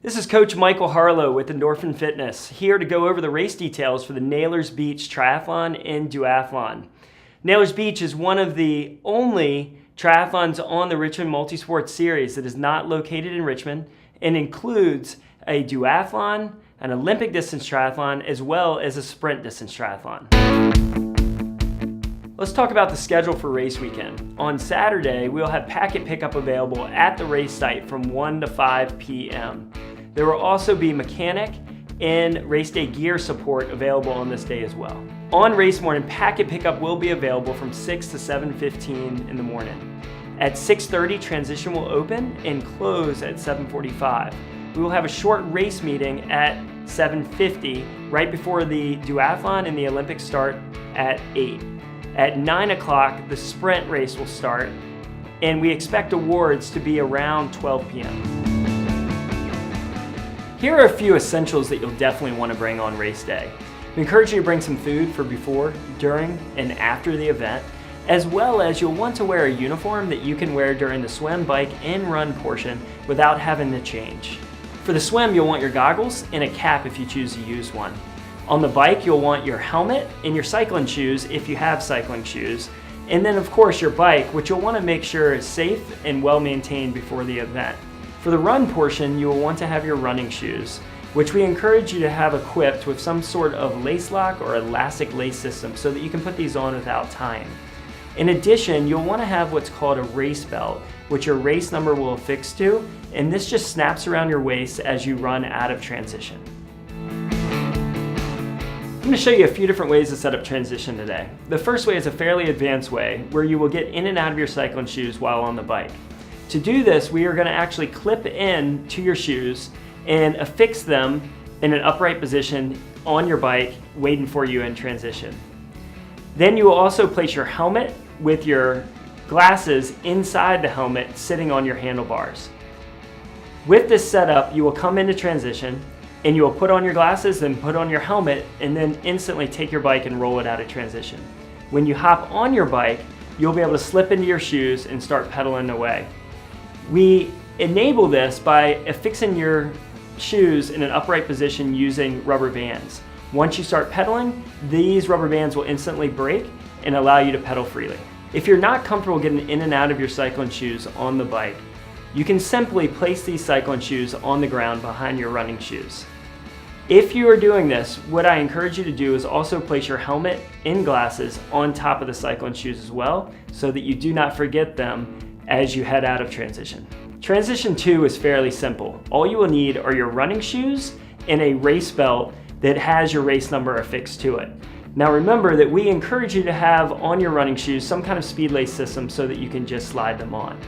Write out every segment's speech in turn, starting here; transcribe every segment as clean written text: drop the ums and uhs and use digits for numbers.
This is Coach Michael Harlow with Endorphin Fitness, here to go over the race details for the Naylors Beach Triathlon and Duathlon. Naylors Beach is one of the only triathlons on the Richmond Multisport Series that is not located in Richmond and includes a duathlon, an Olympic distance triathlon, as well as a sprint distance triathlon. Let's talk about the schedule for race weekend. On Saturday, we'll have packet pickup available at the race site from 1 to 5 p.m. There will also be mechanic and race day gear support available on this day as well. On race morning, packet pickup will be available from 6 to 7:15 in the morning. At 6:30, transition will open and close at 7:45. We will have a short race meeting at 7:50 right before the duathlon and the Olympics start at 8. At 9 o'clock, the sprint race will start, and we expect awards to be around 12 p.m. Here are a few essentials that you'll definitely want to bring on race day. We encourage you to bring some food for before, during, and after the event, as well as you'll want to wear a uniform that you can wear during the swim, bike, and run portion without having to change. For the swim, you'll want your goggles and a cap if you choose to use one. On the bike, you'll want your helmet and your cycling shoes if you have cycling shoes. And then of course your bike, which you'll want to make sure is safe and well maintained before the event. For the run portion, you will want to have your running shoes, which we encourage you to have equipped with some sort of lace lock or elastic lace system so that you can put these on without tying. In addition, you'll want to have what's called a race belt, which your race number will affix to, and this just snaps around your waist as you run out of transition. I'm going to show you a few different ways to set up transition today. The first way is a fairly advanced way where you will get in and out of your cycling shoes while on the bike. To do this, we are going to actually clip in to your shoes and affix them in an upright position on your bike, waiting for you in transition. Then you will also place your helmet with your glasses inside the helmet sitting on your handlebars. With this setup, you will come into transition and you will put on your glasses, then put on your helmet, and then instantly take your bike and roll it out of transition. When you hop on your bike, you'll be able to slip into your shoes and start pedaling away. We enable this by affixing your shoes in an upright position using rubber bands. Once you start pedaling, these rubber bands will instantly break and allow you to pedal freely. If you're not comfortable getting in and out of your cycling shoes on the bike, you can simply place these cycling shoes on the ground behind your running shoes. If you are doing this, what I encourage you to do is also place your helmet and glasses on top of the cycling shoes as well, so that you do not forget them as you head out of transition. Transition 2 is fairly simple. All you will need are your running shoes and a race belt that has your race number affixed to it. Now remember that we encourage you to have on your running shoes some kind of speed lace system so that you can just slide them on.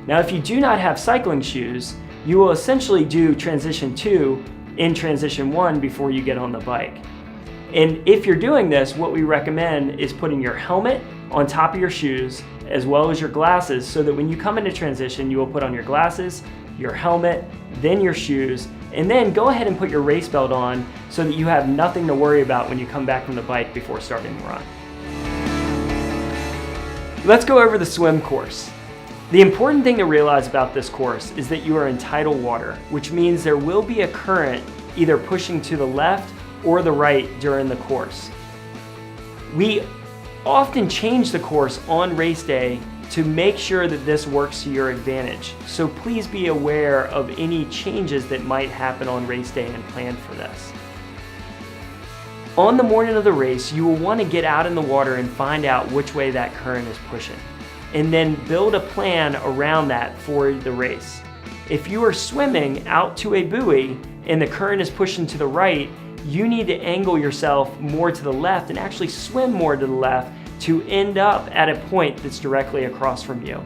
Now if you do not have cycling shoes, you will essentially do transition 2 in transition 1 before you get on the bike. And if you're doing this, what we recommend is putting your helmet on top of your shoes as well as your glasses, so that when you come into transition, you will put on your glasses, your helmet, then your shoes, and then go ahead and put your race belt on so that you have nothing to worry about when you come back from the bike before starting the run. Let's go over the swim course. The important thing to realize about this course is that you are in tidal water, which means there will be a current either pushing to the left or the right during the course. We often change the course on race day to make sure that this works to your advantage. So please be aware of any changes that might happen on race day and plan for this. On the morning of the race, you will want to get out in the water and find out which way that current is pushing, and then build a plan around that for the race. If you are swimming out to a buoy and the current is pushing to the right, you need to angle yourself more to the left and actually swim more to the left to end up at a point that's directly across from you.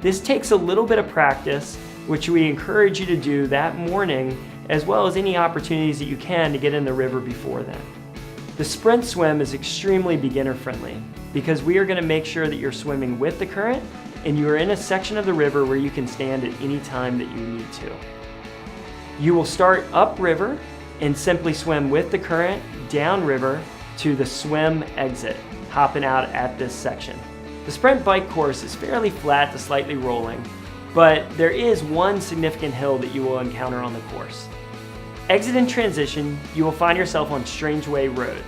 This takes a little bit of practice, which we encourage you to do that morning, as well as any opportunities that you can to get in the river before then. The sprint swim is extremely beginner friendly because we are going to make sure that you're swimming with the current and you are in a section of the river where you can stand at any time that you need to. You will start upriver and simply swim with the current downriver to the swim exit, hopping out at this section. The sprint bike course is fairly flat to slightly rolling, but there is one significant hill that you will encounter on the course. Exit in transition, you will find yourself on Strangeway Road,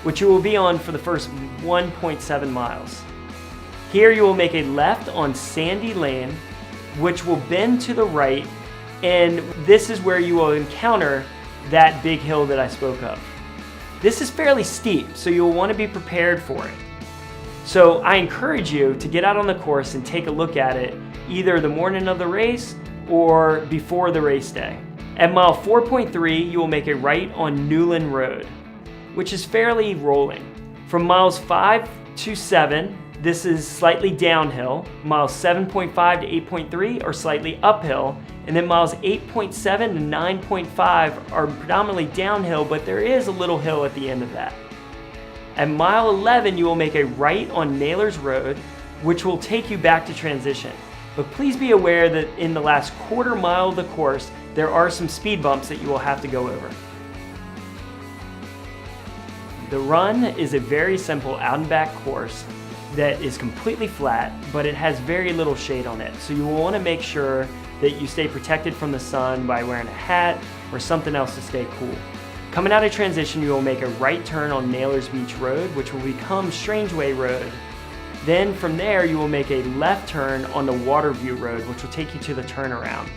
which you will be on for the first 1.7 miles. Here you will make a left on Sandy Lane, which will bend to the right, and this is where you will encounter that big hill that I spoke of. This is fairly steep, so you'll want to be prepared for it. So I encourage you to get out on the course and take a look at it either the morning of the race or before the race day. At mile 4.3, you will make a right on Newland Road, which is fairly rolling. From miles 5 to 7, this is slightly downhill. Miles 7.5 to 8.3 are slightly uphill, and then miles 8.7 to 9.5 are predominantly downhill, but there is a little hill at the end of that. At mile 11, you will make a right on Naylors Road, which will take you back to transition. But please be aware that in the last quarter mile of the course, there are some speed bumps that you will have to go over. The run is a very simple out and back course that is completely flat, but it has very little shade on it. So you will want to make sure that you stay protected from the sun by wearing a hat or something else to stay cool. Coming out of transition, you will make a right turn on Naylors Beach Road, which will become Strangeway Road. Then from there, you will make a left turn on the Waterview Road, which will take you to the turnaround.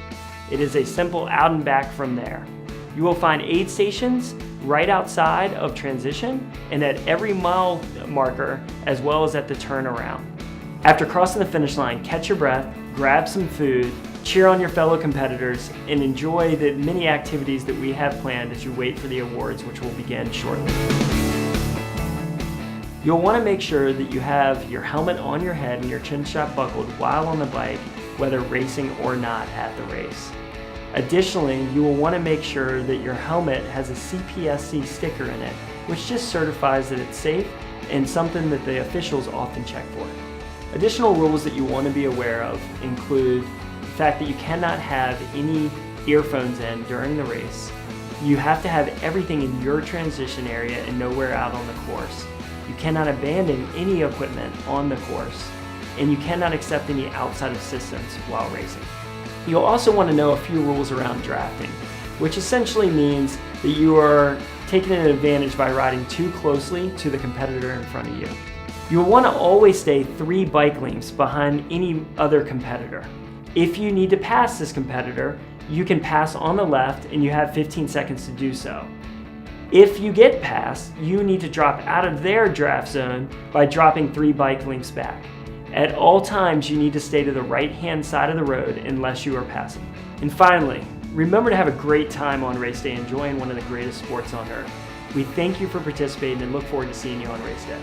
It is a simple out and back from there. You will find aid stations right outside of transition and at every mile marker, as well as at the turnaround. After crossing the finish line, catch your breath, grab some food, cheer on your fellow competitors, and enjoy the many activities that we have planned as you wait for the awards, which will begin shortly. You'll want to make sure that you have your helmet on your head and your chin strap buckled while on the bike, whether racing or not at the race. Additionally, you will want to make sure that your helmet has a CPSC sticker in it, which just certifies that it's safe and something that the officials often check for. Additional rules that you want to be aware of include the fact that you cannot have any earphones in during the race. You have to have everything in your transition area and nowhere out on the course. You cannot abandon any equipment on the course, and you cannot accept any outside assistance while racing. You'll also want to know a few rules around drafting, which essentially means that you are taking an advantage by riding too closely to the competitor in front of you. You will want to always stay 3 bike lengths behind any other competitor. If you need to pass this competitor, you can pass on the left and you have 15 seconds to do so. If you get passed, you need to drop out of their draft zone by dropping 3 bike lengths back. At all times, you need to stay to the right-hand side of the road unless you are passing. And finally, remember to have a great time on race day, enjoying one of the greatest sports on earth. We thank you for participating and look forward to seeing you on race day.